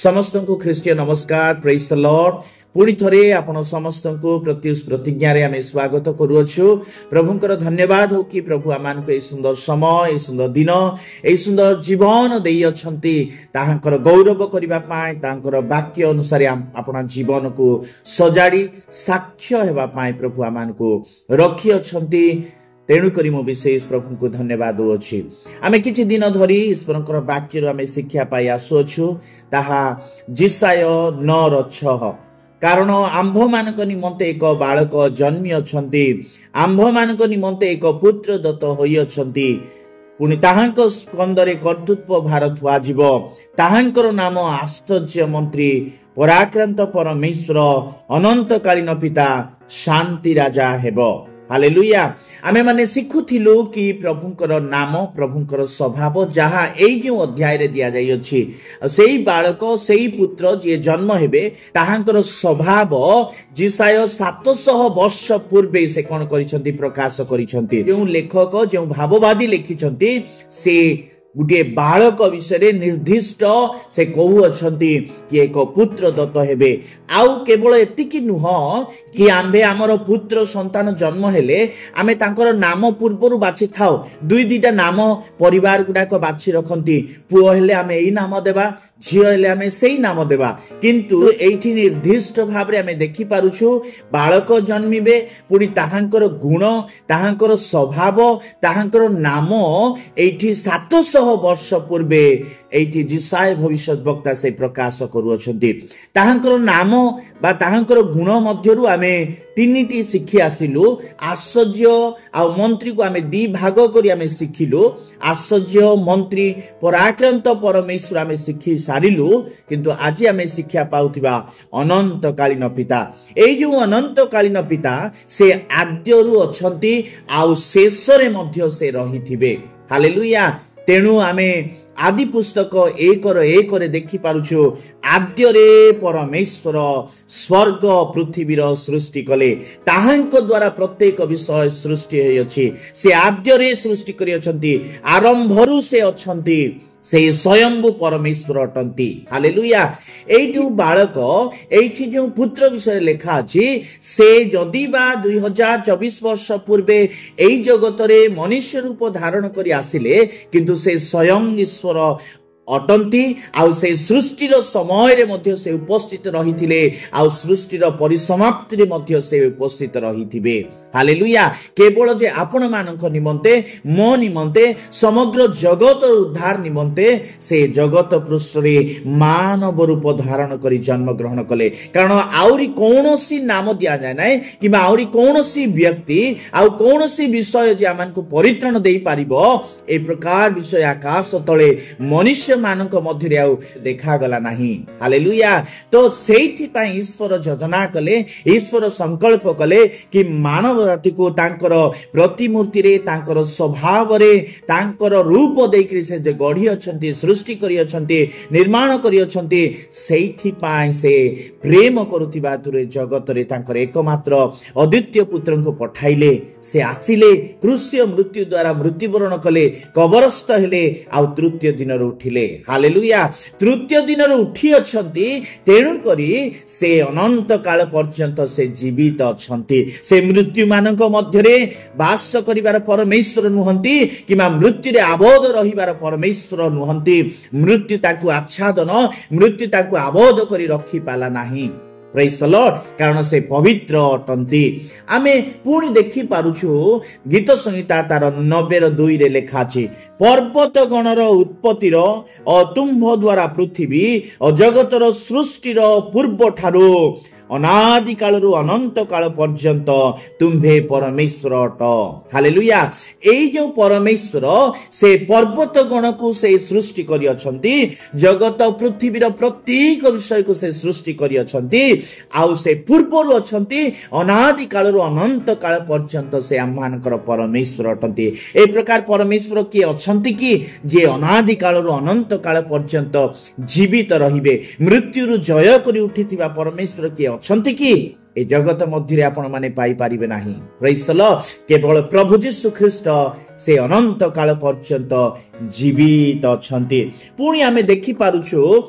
समस्त को ख्रीष्टीय नमस्कार प्रेज द लॉर्ड। पुणी थरे आपण समस्त को प्रत्युष प्रतिज्ञा रे आमे स्वागत करूछु। प्रभुंकर धन्यवाद हो कि प्रभु आमान को ए सुंदर समय, ए सुंदर दिन, ए सुंदर जीवन देई अछंती। ताहांकर गौरव करिबा पाए, ताहांकर वाक्य अनुसार आपना जीवन को सजाड़ी साक्ष्य हेबा पाए प्रभु आमान को रखी अछंती। तेणु करी मो विशेष प्रभु को धन्यवाद होछि। आमे किछि दिन धरी ईश्वरकर वाक्य रो आमे शिक्षा पाई आसुछु। ताहा जिसाय 9:6 कारण आंभ मानक निमंते एक बालक जन्मी अछंती, आंभ मानक निमंते एक पुत्र दत्त होई अछंती। पुनि ताहांक स्कंदरे कर्तृत्व भार थुआजिब। ताहांकर नाम आश्चर्य मंत्री, पराक्रांत परमेश्वर, अनंतकालीन पिता, शांति राजा हेबो। हालेलुया। आमे माने शिखुथिलु कि प्रभुंकर नाम, प्रभुंकर स्वभाव जहा एई जो अध्याय रे दिया जाई अछि, सेई बालक सेई पुत्र जे जन्म हेबे ताहांकर स्वभाव जिसाय 700 वर्ष पूर्वे से कोन करिसंती प्रकाश करिसंती। जो लेखक जो भाववादी लिखिसंती से गुटे बालक विषय निर्दिष्ट से कहू अछंती कि एक पुत्र दत्त हेबे। आउ केवल एतिकी नुह कि आंबे आमर पुत्र संतान जन्म हेले आमे तांकर नाम पूर्वरु बाछि थाउ। दुई दुईटा नाम परिवार गुडाक बाछि रखंती। पुओ हेले आमे एई नाम देबा, झियो हेले आमे सेई नाम देबा। किंतु एठी निर्दिष्ट भाव रे आमे देखि पारुछु बालक जन्मिबे, पुनी ताहांकर गुण, ताहांकर स्वभाव, ताहांकर नाम एठी 700 वर्ष पूर्वे एठी जिसाय भविष्यत वक्ता से प्रकाश करूछंती। ताहांकर नाम बा ताहांकर गुण मध्यरु आमे तीनिटी शिखि आसिलु। आश्चर्य आ मंत्री को आमे दी भाग करी आमे शिखिलु। आश्चर्य मंत्री पराक्रांत परमेश्वर आमे शिखि सारिलु। किंतु आज आमे शिक्षा पाउथिबा अनंतकालीन पिता। एई जो अनंतकालीन पिता से आद्यरु अछंती आ शेषरे मध्य से रहिथिबे। हालेलुया। तेणु आमे आदि पुस्तक 1:1 देखि पारुछु आद्यरे परमेश्वर स्वर्ग पृथ्वीर सृष्टि कले। ताहांक द्वारा प्रत्येक विषय सृष्टि होई अछि। से आद्यरे सृष्टि करि अछंती, आरंभरु से अछंती, से स्वयंभू परमेश्वर अटंती। हालेलुया। एइठु बालक एइठी जो पुत्र विषय लेखा अछि से जदि बा 2024 वर्ष पूर्वे एई जगतरे मनुष्य रूप धारण करी आसिले, किंतु से स्वयं ईश्वर अटंती। आउ से सृष्टिर समय रे मध्य से उपस्थित रहिथिले, आउ सृष्टिर परिसमाप्ति रे मध्य से उपस्थित रहिथिबे। हालेलुया। केवल जे आपण मानक निमंते, मो निमंते, समग्र जगत उद्धार निमंते से जगत पृष्ठरे मानव रूप धारण करी जन्म ग्रहण कले। कारण आउरी कोनोसी नाम दिया जाय नै, किबा आउरी कोनोसी व्यक्ति आउ कोनोसी विषय जे आमान को परित्राण देई पारिबो, ए प्रकार विषय आकाश तळे मनुष्य मानक मध्य रे आउ देखा गला नाही। हालेलुया। तो सेइथि पई ईश्वर योजना कले, ईश्वर संकल्प कले कि मानव जाति को तांकर प्रतिमूर्ति रे, तांकर स्वभाव रे, तांकर रूप देकरी से जे गढ़ी अछंती, सृष्टि करी अछंती, निर्माण करी अछंती, सेइथि पई से प्रेम करूथिबा तुरे जगत रे तांकर एकमात्र अद्वितीय पुत्र को पठाइले। से आसिले, क्रूस्य मृत्यु द्वारा मृत्युवरण कले, कबरस्थ हेले, आ तृतीय दिन रे उठिले। हालेलुया। तृतीय दिन रे उठी अछंती। तेणु करी से अनंत काल पर्यंत से जीवित अछंती। से मृत्यु मानक मध्यरे वास करिवार परमेश्वर नुहंती, किमा मृत्यु रे आबोध रहिवार परमेश्वर नुहंती। मृत्यु ताकू आच्छादन, मृत्यु ताकू आबोध करी रखि पाला नाही। Praise the Lord. कारण से पवित्र अटंती। आमे पुणी देखि पारुछु गीत संहिता तार 90:2 रे लेखा अछि, पर्वत गणर उत्पत्तिर अतुंभ द्वारा पृथ्वी और जगतर सृष्टिर पूर्व ठारू अनादि कालरु अनंत काल पर्यंत तुम्भे परमेश्वर अट। हालेलुया। एई जो परमेश्वर से पर्वत गण को से सृष्टि करि अछंती, जगत पृथ्वीर प्रत्येक विषय को से सृष्टि करि अछंती, आउ से पूर्वरु अछंती, अनादि कालरु अनंत काल पर्यंत से आमानकर परमेश्वर अटंती। ए प्रकार परमेश्वर की अछंती कि जे अनादि कालरु अनंत काल पर्यंत जीवित रहिबे। मृत्युरु जय करि उठिथिबा परमेश्वर की अछंती कि ए जगत मध्य आपण माने पाई पारिबे नाही। Praise the Lord. केवल प्रभु यीशु ख्रीष्ट से अनंत काल पर्यंत जीवित अछंती। पुणी आमे देखि पारुछु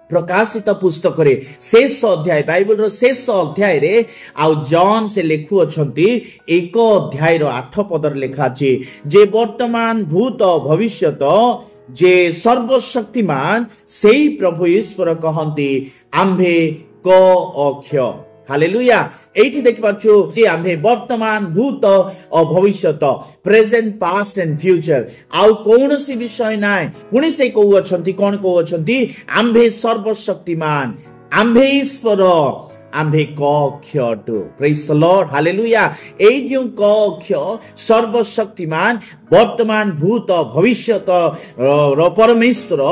प्रकाशित पुस्तक रे शेष अध्याय बाइबल रो शेष अध्याय रे आउ जॉन से लेखु अछंती 1 अध्याय रो 8 पदर लेखा अछि जे वर्तमान भूत भविष्यत जे सर्वशक्तिमान सेई प्रभु ईश्वर कहंती आम्भे क अक्ष हालेलुया एठी देखि पाछु जे आम्भे वर्तमान भूत और भविष्यत प्रेजेंट पास्ट एंड फ्यूचर आउ कोनोसी विषय नाय पुणी से कहू अछंती कोन कहू अछंती आम्भे सर्वशक्तिमान आम्भे ईश्वर आम्भे कक्ष to praise the Lord hallelujah एई जो कक्ष सर्वशक्तिमान वर्तमान भूत भविष्यत र परमेश्वर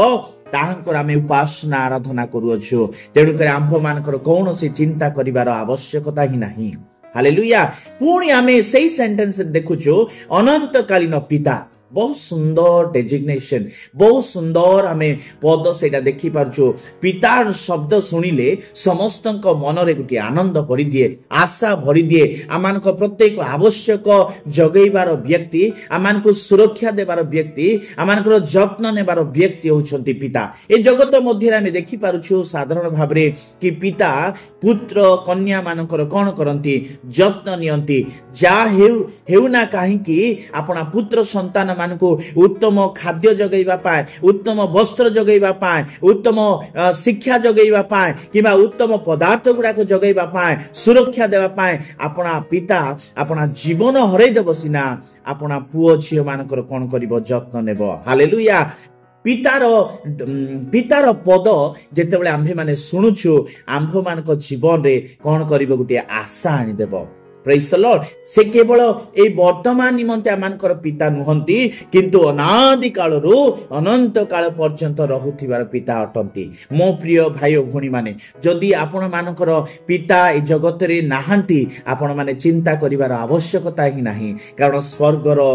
ताहांकर आमे उपासना आराधना करूछु तेणु करे आंभ मानकर कोनोसी चिंता करिवार आवश्यकता ही नाही हालेलुया पुणी आमे सेई सेंटेंस देखुछु अनंतकालीन पिता बहुत सुंदर डेजिग्नेशन बहुत सुंदर आमे पद सेटा देखि पारछु पितार शब्द सुनिले समस्त मन रे गुटी आनंद भरी दिए आशा भरी दिए आमान को प्रत्येक आवश्यक जगैबार व्यक्ति आमान को सुरक्षा देबार व्यक्ति आमान को जत्न नेबार व्यक्ति होछंती पिता ए जगत मध्य आमे देखि पारछु साधारण भाबरे कि पिता पुत्र कन्या मानकर कोन करंती जत्न नियंती जा हेउना काहे कि अपना पुत्र संतान मानको उत्तम खाद्य जगैबा पाए उत्तम वस्त्र जगैबा पाए उत्तम शिक्षा जगैबा पाए किबा उत्तम पदार्थ गुडा को जगैबा पाए सुरक्षा देबा पाए अपना पिता अपना जीवन हरै देबो सिना अपना पुओ झियो मानकर कोन करिवो जत्न नेबो हालेलुया पितार पद जेतेबेले आम्भे माने सुनुछु आम्भ मानक जीवन रे कोन करिवो गुटे आशा आनि देबो प्रेज द लॉर्ड से केवल ए वर्तमान निमंते आमानकर पिता नुहंती किंतु अनादि कालरू अनंत काल पर्यंत रहुथिबार पिता अटंती मो प्रिय भाई भणी माने जदि आपण मानकर पिता ए जगत रे नाहंती आपण माने चिंता करिवार आवश्यकता ही नाही कारण स्वर्गर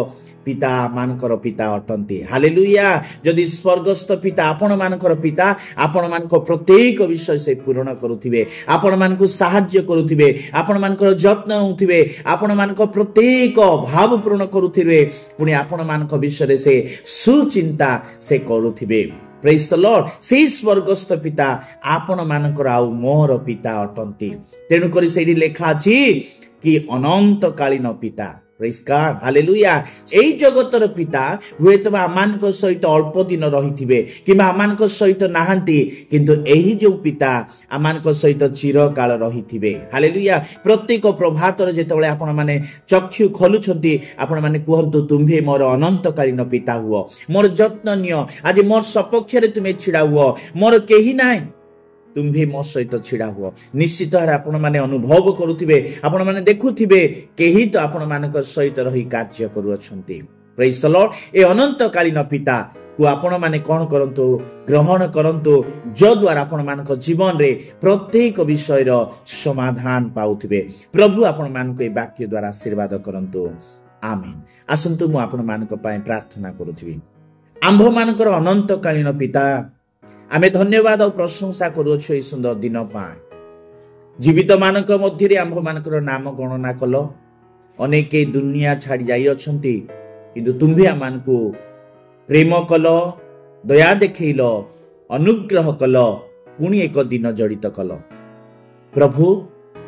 पिता मानकर पिता अटंती हालेलुया जदि स्वर्गस्थ पिता आपण मानकर पिता आपण मानको प्रत्येक विषय से पूर्ण करूथिबे आपण मानको सहाय्य करूथिबे आपण मानकर जत्न होथिबे आपण मानको प्रत्येक भाव पूर्ण करूथिबे पुनी आपण मानको विषय से सुचिंता से करूथिबे प्रेज द लॉर्ड से स्वर्गस्थ पिता आपण मानकर आउ मोर पिता अटंती तेनु करी सेही लेखा अछि कि अनंत कालीन पिता प्रेज गॉड हालेलुया एई जगतर पिता हुएत आमानक सहित अल्प दिन रहिथिबे किबा आमानक सहित नाहंती किंतु एही जो पिता आमानक सहित चिरकाल रहिथिबे हालेलुया प्रत्येक प्रभातर जेतबेले आपण माने चक्षु खोलुछंती आपण माने कहंतु तुम्हे मोर अनंतकालीन पिता हुओ मोर जत्न नियो आज मोर सपक्ष रे तुमे छिडा हुओ मोर केही नाय तुम्हे मो सहित छिड़ा हुआ निश्चित आपण माने अनुभव करुथिबे आपण माने देखुथिबे केही तो आपण मानक सहित रही कार्य करूछंती प्रेज द लॉर्ड ए अनंतकालीन पिता को आपण माने कोन करंतु ग्रहण करंतु जो द्वारा आपण मानक जीवन रे प्रत्येक विषय रो समाधान पाउथिबे प्रभु आपण मानक ए वाक्य द्वारा आशीर्वाद करंतु आमेन आसंतु मु आपण मानक पय प्रार्थना करूथिबी आंभ मानकर अनंतकालीन पिता आमे धन्यवाद और प्रशंसा करूछु ए सुंदर दिन पाए जीवित मानक मध्य रे आंभ मानकर नाम गणना कलो अनेक दुनिया छाड़ी जाई अछंती किंतु तुम्हे आमानकु प्रेम कलो दया देखैलो अनुग्रह कलो पुणी एक दिन जड़ित कलो प्रभु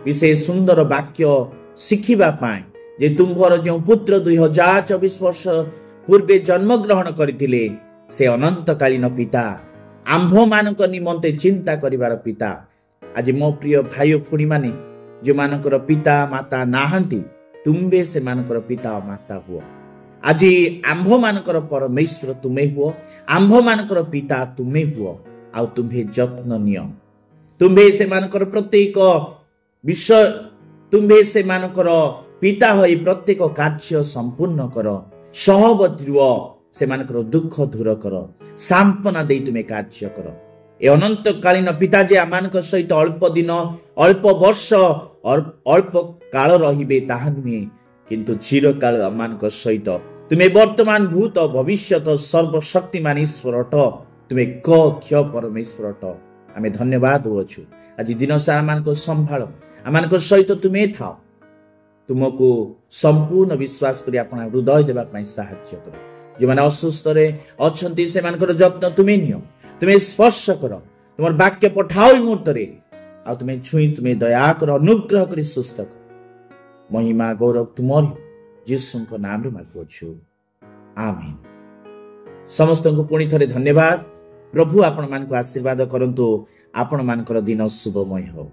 विशेष सुंदर वाक्य शिखिबा पाए जे तुम्हर जो पुत्र 2024 वर्ष पूर्वे जन्म ग्रहण करथिले से अनंतकालीन पिता आंभ मानक निमंते चिंता करिवार पिता आज मो प्रिय भाई फुणी माने जो मानकर पिता माता नाहंती तुम्बे से मानकर पिता माता हुओ आज आंभ मानकर परमेश्वर तुमे हुओ आंभ मानकर पिता तुमे हुओ आ तुम्हे जत्न नियो तुम्हे से मानकर प्रत्येक विषय तुम्हे से मानकर पिता होई प्रत्येक कार्य संपूर्ण करो सहबती रुओ से मानकर दुख दूर करो सांत्वना दे तुमे कार्य करो ए अनंतकालीन पिता जे आमानक सहित अल्प दिन अल्प वर्ष अल्प काल रहिबे ताहा नुहे किंतु चिरकाल आमानक सहित तुमे वर्तमान भूत भविष्यत सर्वशक्तिमान ईश्वर तुमे क्ष परमेश्वर आमे धन्यवाद होछु आज दिन सारा आमानक संभाळ आमानक सहित तुमे थाओ तुमको संपूर्ण विश्वास करी आपण हृदय देबा पई सहाय्य करो जो माने असुस्थ रे अछंती से मानकर जत्न तुमे नियो तुमे स्पर्श करो तुम वाक्य पठाओ मुहूर्त आ तुम्हें छुई तुम्हें दया कर अनुग्रह कर सुस्थ कर महिमा गौरव तुमर जीसु नाम रे मागुछु आमीन। समस्त को पुणी थरे धन्यवाद। प्रभु आपण मान को आशीर्वाद करंतु आपण मानकर दिन शुभमय हो।